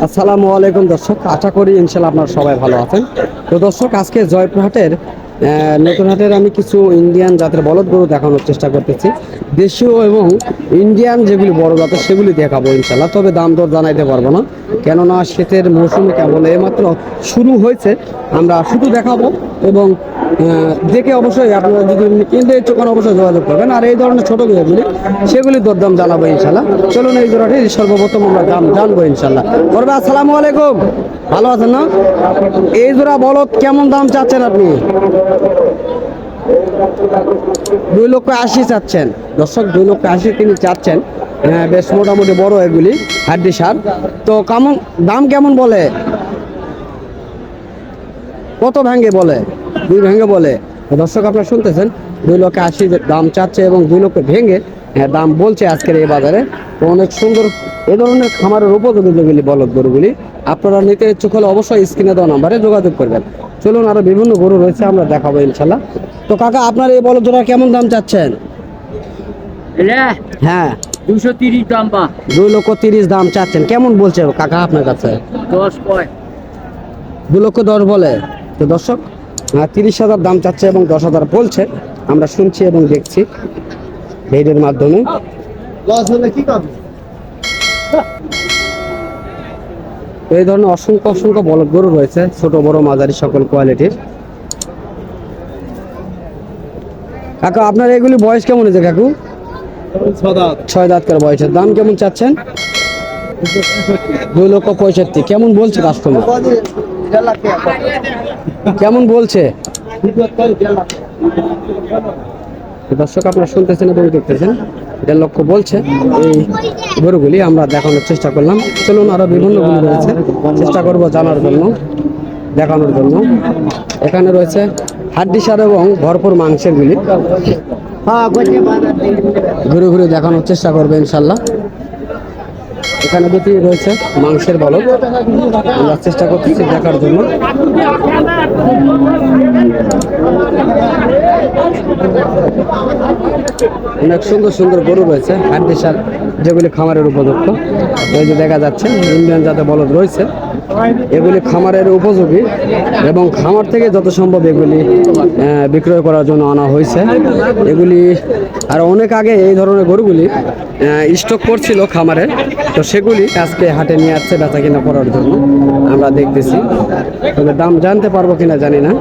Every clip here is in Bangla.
আসসালামু আলাইকুম দর্শক, আশা করি ইনশাল্লাহ আপনারা সবাই ভালো আছেন। তো দর্শক, আজকে জয়পুরহাটের নতুন হাটের আমি কিছু ইন্ডিয়ান জাতের বলদ গরু দেখানোর চেষ্টা করতেছি। দেশীয় এবং ইন্ডিয়ান যেগুলি বড় জাতের সেগুলি দেখাবো ইনশাল্লাহ। তবে দাম দর জানাইতে পারবো না, কেননা শীতের মৌসুমে কেবল এইমাত্র শুরু হয়েছে। আমরা শুধু দেখাবো এবং দেখে অবশ্যই আপনারা যদি কিনতে ইচ্ছুক হন অবশ্যই যোগাযোগ করবেন। আর এই ধরনের ছোটো যেগুলি সেগুলির দরদাম জানাবো ইনশাল্লাহ। চলুন এই জোড়াটি সর্বপ্রথম আমরা দাম জানবো ইনশাল্লাহ। করবে আসসালামু আলাইকুম, ভালো আছেন না? এই জোড়া বলদ কেমন দাম চাচ্ছেন আপনি? 2,80,000 চাচ্ছেন দর্শক, 2,80,000 তিনি চাচ্ছেন। বেশ মোটামুটি বড় এগুলি হাড্ডি সার। তো কেমন দাম কেমন বলে? কত ভেঙে বলে? 2 ভেঙে বলে। দর্শক আপনারা শুনতেছেন, 2,80,000 দাম চাচ্ছে এবং 2 লক্ষ ভেঙে দাম বলছে আজকের এই বাজারে। তো অনেক সুন্দর এ ধরনের খামারের উপযোগী যেগুলি বলদ গরুগুলি আপনারা নিতে ইচ্ছুক হলে অবশ্যই স্ক্রিনে দেওয়া নাম্বারে যোগাযোগ করবেন। চলুন, আরো বিভিন্ন গরু রয়েছে, আমরা দেখাবো ইনশাল্লাহ। তো কাকা, আপনার এই বলদ জোড়া কেমন দাম চাচ্ছেন? হ্যাঁ, 230 দাম বা 2,30,000 দাম চাচ্ছেন। কেমন বলছে কাকা আপনার কাছে? 10 কয় 2,10,000 বলে। তো দর্শক, 30,000 দাম চাচ্ছে এবং 10,000 বলছে। আমরা শুনছি এবং দেখছি ভিডিওর মাধ্যমে। এই ধরনের অসংখ্য অসংখ্য বলদ গরু রয়েছে, ছোট বড় মাঝারি সকল কোয়ালিটির। কাকা, আপনার এগুলি বয়স কেমন হয়েছে কাকু? 6 দাঁত করে বয়সের। দাম কেমন চাচ্ছেন? 2,65,000। কেমন বলছে কাস্টমার? কেমন বলছে দর্শক? আপনারা শুনতেছেন এবং দেখতেছেন, 1.5 লক্ষ বলছে এই গরুগুলি। আমরা দেখানোর চেষ্টা করলাম। চলুন, আরো বিভিন্ন গরু রয়েছে, চেষ্টা করব জানার জন্য, দেখানোর জন্য। এখানে রয়েছে হাড্ডি সার এবং ভরপুর মাংসের গুলি। ঘুরে ঘুরে দেখানোর চেষ্টা করবে ইনশাল্লাহ। এখানে দুটি রয়েছে মাংসের বলদ, আমরা চেষ্টা করতেছি দেখার জন্য। অনেক সুন্দর সুন্দর গরু রয়েছে হাড্ডি সার, যেগুলি খামারের উপযুক্ত। এই যে দেখা যাচ্ছে ইন্ডিয়ান জাতের বলদ রয়েছে, এগুলি খামারের উপযোগী এবং খামার থেকে যত সম্ভব এগুলি বিক্রয় করার জন্য আনা হয়েছে। এগুলি আর অনেক আগে এই ধরনের গরুগুলি স্টক করছিল খামারে, তো সেগুলি আজকে হাটে নিয়ে আসছে বেচা কিনা করার জন্য। আমরা দেখতেছি, তবে দাম জানতে পারবো কিনা জানি না,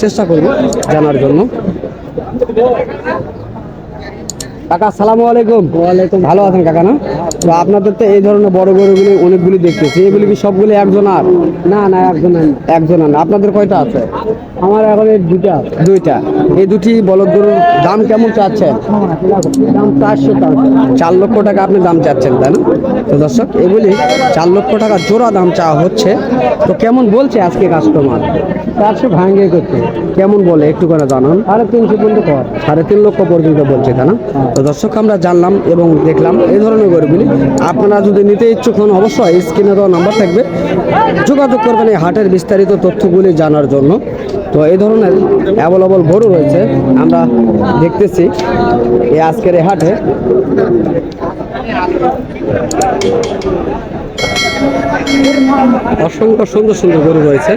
চেষ্টা করবো জানার জন্য। কাকা আসসালামু আলাইকুম। ওয়ালাইকুম। ভালো আছেন কাকা না? তো আপনাদের তো এই ধরনের বড় গরুগুলি অনেকগুলি দেখতেছি, এগুলি কি সবগুলি একজন? আর না একজন আর আপনাদের কয়টা আছে? আমার এখন এই দুইটা। এই দুটি বলদ গরুর দাম কেমন চাচ্ছেন? দাম 400 টাকা। 4 লক্ষ টাকা আপনি দাম চাচ্ছেন, তাই না? তো দর্শক, এগুলি 4 লক্ষ টাকা জোড়া দাম চাওয়া হচ্ছে। তো কেমন বলছে আজকে কাস্টমার? 400 ভাঙে করতে। কেমন বলে একটু করে জানান। 350 পর্যন্ত কর। 3.5 লক্ষ পর্যন্ত বলছে, তাই না? তো দর্শক, আমরা জানলাম এবং দেখলাম এই ধরনের গরুগুলি। আপনারা যদি নিতে ইচ্ছুক হন অবশ্যই স্ক্রিনে দেওয়া নাম্বার থাকবে, যোগাযোগ করবেন এই হাটের বিস্তারিত তথ্যগুলি জানার জন্য। তো এই ধরনের অ্যাভেলেবল গরু রয়েছে, আমরা দেখতেছি এই আজকের এই হাটে। অসংখ্য সুন্দর সুন্দর গরু রয়েছে।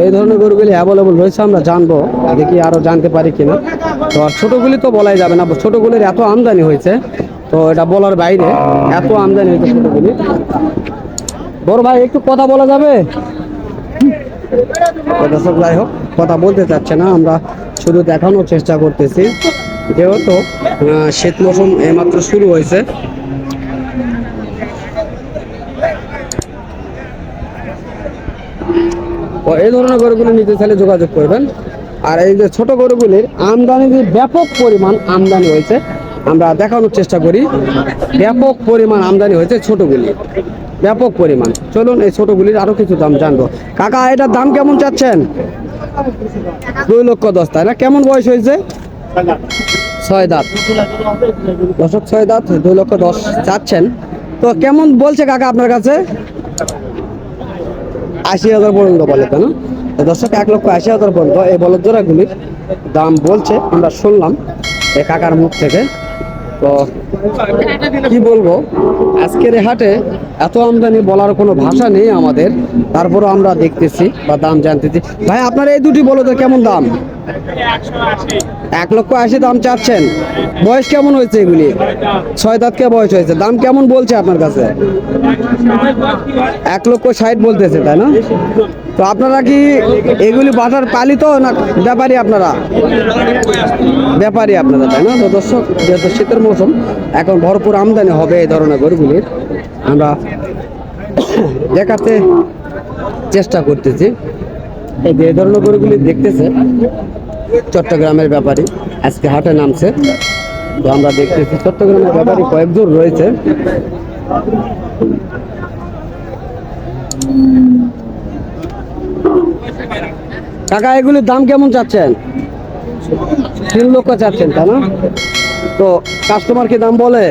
এই ধরনের গরুগুলি অ্যাভেলেবল রয়েছে, আমরা জানবো, দেখি আরো জানতে পারি কিনা। তো আর ছোটগুলি তো বলাই যাবে না, ছোটগুলির এত আমদানি হয়েছে, তো এটা বলার বাইরে, এত আমদানি হয়েছে ছোটগুলি। বড় ভাই, একটু কথা বলা যাবে? দর্শক, যাই হোক, কথা বলতে চাচ্ছে না, আমরা শুধু দেখানোর চেষ্টা করতেছি, যেহেতু শীত মৌসুম এইমাত্র শুরু হয়েছে। এই ধরনের গরুগুলি নিতে চাইলে যোগাযোগ করবেন। আর এই যে ছোট গরুগুলির আমদানি যে ব্যাপক পরিমাণ আমদানি হয়েছে, আমরা দেখানোর চেষ্টা করি। ব্যাপক পরিমাণ আমদানি হয়েছে ছোটগুলি, ব্যাপক পরিমাণ। চলুন এই ছোটগুলির আরো কিছু দাম জানবো। কাকা, এটার দাম কেমন চাচ্ছেন? 2,10,000, তাই না? কেমন বয়স হয়েছে? 6 দাঁত। দর্শক, 6 দাঁত, 2,10,000 চাচ্ছেন। তো কেমন বলছে কাকা আপনার কাছে? 80,000 পর্যন্ত বলে, তাই না? দর্শক, 1,80,000 পর্যন্ত এই বলদ জোড়াগুলির দাম বলছে, আমরা শুনলাম। এই কাকার মুখ থেকে। তো কি বলবো, আজকের এই হাটে এত আমদানি বলার কোনো ভাষা নেই আমাদের, তারপরও আমরা দেখতেছি বা দাম জানতেছি। ভাই আপনার এই দুটি বলো তো কেমন দাম? 1,80,000 দাম চাচ্ছেন। বয়স কেমন হয়েছে এগুলি? 6 দাঁতকে বয়স হয়েছে। দাম কেমন বলছে আপনার কাছে? 1,60,000 বলতেছে, তাই না? তো আপনারা কি এগুলি বাটার পালিত না ব্যাপারী? আপনারা ব্যাপারী আপনারা, তাই না? তো দর্শক, যেহেতু শীতের মৌসুম, এখন ভরপুর আমদানি হবে এই ধরনের গরুগুলির, আমরা দেখাতে চেষ্টা করতেছি। এই যে ধরনের গরুগুলি দেখতেছে চট্টগ্রামের ব্যাপারী আজকে হাটে নামছে। তো আমরা দেখতেছি চট্টগ্রামের ব্যাপারী কয়েকজন রয়েছে। কাকা এগুলির দাম কেমন চাচ্ছেন? 3 লক্ষ চাচ্ছেন, তাই না? তো কাস্টমার কি দাম বলে?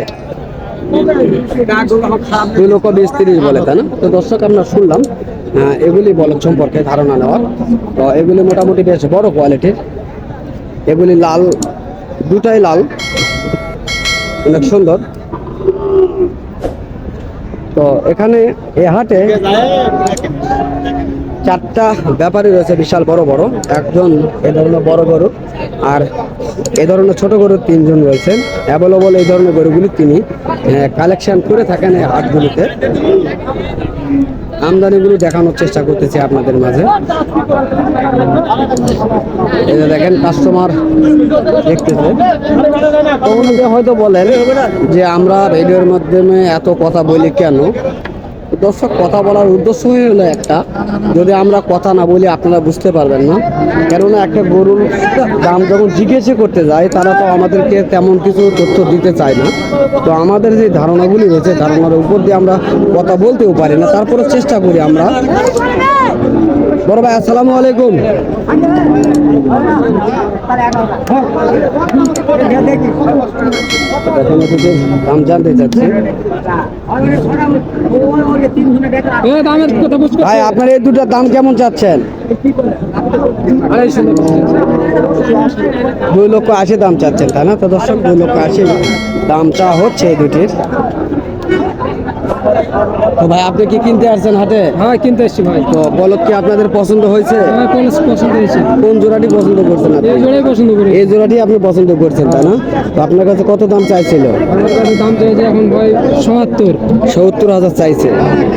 2,20,30 বলে, তাই না? তো দর্শক, আমরা শুনলাম এগুলি বলদ সম্পর্কে ধারণা নেওয়ার। তো এগুলি মোটামুটি বেশ বড় কোয়ালিটির। এগুলি লাল, দুটাই লাল, অনেক সুন্দর। তো এখানে এ হাটে 4টা ব্যাপারী রয়েছে, বিশাল বড় বড়। একজন এ ধরনের বড় গরু, আর এ ধরনের ছোট গরু 3 জন রয়েছেন। অ্যাভেলেবল এই ধরনের গরুগুলি তিনি কালেকশন করে থাকেন এই হাটগুলিতে। আমদানিগুলি দেখানোর চেষ্টা করতেছি আপনাদের মাঝে। এই যে দেখেন, কাস্টমার দেখতেছে। তো অনেকে হয়তো বলেন যে আমরা ভিডিওর মাধ্যমে এত কথা বলি কেন? দর্শক, কথা বলার উদ্দেশ্য হলো একটা, যদি আমরা কথা না বলি আপনারা বুঝতে পারবেন না। কেননা একটা গরুর দাম যখন জিজ্ঞেস করতে যায়, তারা তো আমাদেরকে তেমন কিছু তথ্য দিতে চায় না। তো আমাদের যে ধারণাগুলি রয়েছে, ধারণার উপর দিয়ে আমরা কথা বলতেও পারি না, তারপরে চেষ্টা করি আমরা। বড় ভাই, আসসালামু আলাইকুম। দাম জানতে চাচ্ছি ভাই, আপনার এই দুটার দাম কেমন চাচ্ছেন? 2,80,000 দাম চাচ্ছেন, তাই না? তো দর্শক, 2,80,000 দাম চা হচ্ছে এই দুটির। তো ভাই, আপনি কি কিনতে আসছেন হাটে? হ্যাঁ, কিনতে এসছি ভাই। তো বলদ কি আপনাদের পছন্দ হয়েছে? হ্যাঁ, পছন্দ হয়েছে। কোন জোড়াটি পছন্দ করছেন আপনি? এই জোড়াই পছন্দ করি। এই জোড়াটি আপনি পছন্দ করছেন, তাই না? তো আপনার কাছে কত দাম চাইছিল? আমার কাছে দাম চাইছে এখন ভাই 70,000 চাইছে,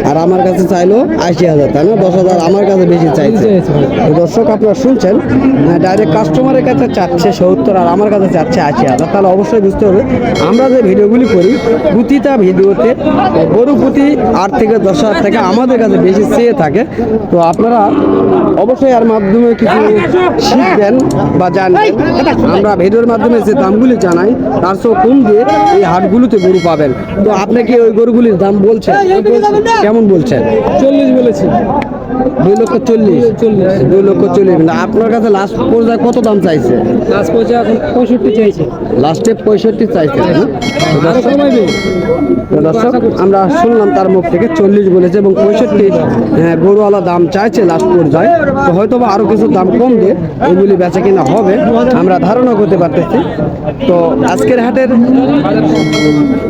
আর আমার কাছে চাইলো 80,000, তাই না? 10,000 আমার কাছে বেশি চাইছে। তো দর্শক, আপনারা শুনছেন, ডাইরেক্ট কাস্টমারের কাছে চাচ্ছে 70 আর আমার কাছে চাচ্ছে 80,000। তাহলে অবশ্যই বুঝতে হবে, আমরা যে ভিডিওগুলি করি, প্রতিটা ভিডিওতে গরু প্রতি 8 থেকে 10,000 টাকা আমাদের কাছে বেশি চেয়ে থাকে। তো আপনারা অবশ্যই এর মাধ্যমে কিছু শিখবেন বা জানবেন। আমরা ভিডিওর মাধ্যমে যে দামগুলি জানাই, তার চেয়েও কম দিয়ে এই হাটগুলোতে গরু পাবেন। তো আপনি কি ওই গরুগুলির দাম বলছেন? কেমন বলছেন? 40 বলেছি। 2,40,000। 2,40,000 না, আপনার কাছে লাস্ট পর্যায়ে কত দাম চাইছে? লাস্ট পর্যায়ে এখন 65 চাইছে। লাস্টে 65 চাইছে, তাই না? আরো কমাইবে। তো দর্শক, আমরা শুনলাম তার মুখ থেকে 40 বলেছে এবং 65 গরুওয়ালা দাম চাইছে লাস্ট পর্যায়ে। তো হয়তো বা আরো কিছু দাম কম দিয়ে এগুলি বেচা কিনা হবে, আমরা ধারণা করতে পারতেছি। তো আজকের হাটের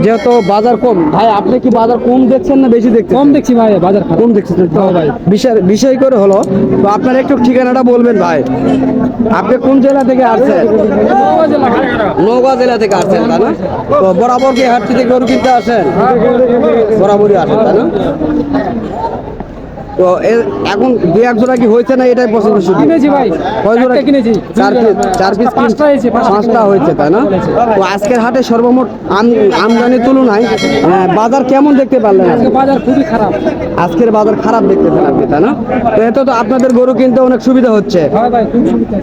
যেহেতু বাজার কম, ভাই আপনি কি বাজার কম দেখছেন না বেশি দেখছেন? কম দেখছি ভাই, বাজার খারাপ। কম দেখছেন তো ভাই? বিষয় করে হলো। তো আপনার একটু ঠিকানাটা বলবেন ভাই, আপনি কোন জেলা থেকে আসছেন? নওগাঁ জেলা থেকে আসছেন, তাই না? তো বরাবর কি হাট থেকে গরু কিনতে আসেন? বরাবরই আসেন, তাই না? তো এখন 2-1 জোড়া কি হয়েছে না এটাই পছন্দ? শুধু কিনেছি ভাই, কয় জোড়া কিনেছি? 4 পিস? 5টা হয়েছে। 5টা হয়েছে, তাই না? তো আজকের হাটে সর্বমোট আমদানির তুলনায় বাজার কেমন দেখতে পারলেন? আজকে বাজার খুবই খারাপ। আজকের বাজার খারাপ দেখতেছেন আপনি, তাই না? তো এতে তো আপনাদের গরু কিনতে অনেক সুবিধা হচ্ছে। হ্যাঁ ভাই, খুব সুবিধা।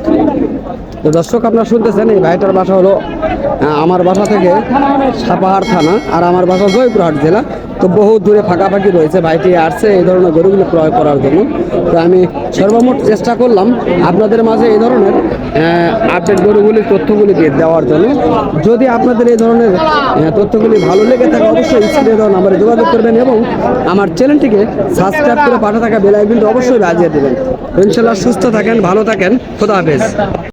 তো দর্শক, আপনারা শুনতেছেন, এই ভাইটার বাসা হলো আমার বাসা থেকে সাপাহার থানা, আর আমার বাসা জয়পুরহাট জেলা। তো বহু দূরে ফাঁকাফাঁকি রয়েছে, ভাইটি আসছে এই ধরনের গরুগুলো ক্রয় করার জন্য। তো আমি সর্বমোট চেষ্টা করলাম আপনাদের মাঝে এই ধরনের আপডেট গরুগুলির তথ্যগুলি দিয়ে দেওয়ার জন্য। যদি আপনাদের এই ধরনের তথ্যগুলি ভালো লেগে থাকে, অবশ্যই স্ক্রিনে দেওয়া নাম্বারে যোগাযোগ করবেন এবং আমার চ্যানেলটিকে সাবস্ক্রাইব করে পাশে থাকা বেল আইকনটি অবশ্যই বাজিয়ে দেবেন। ইনশাআল্লাহ সুস্থ থাকেন, ভালো থাকেন, খোদা হাফেজ।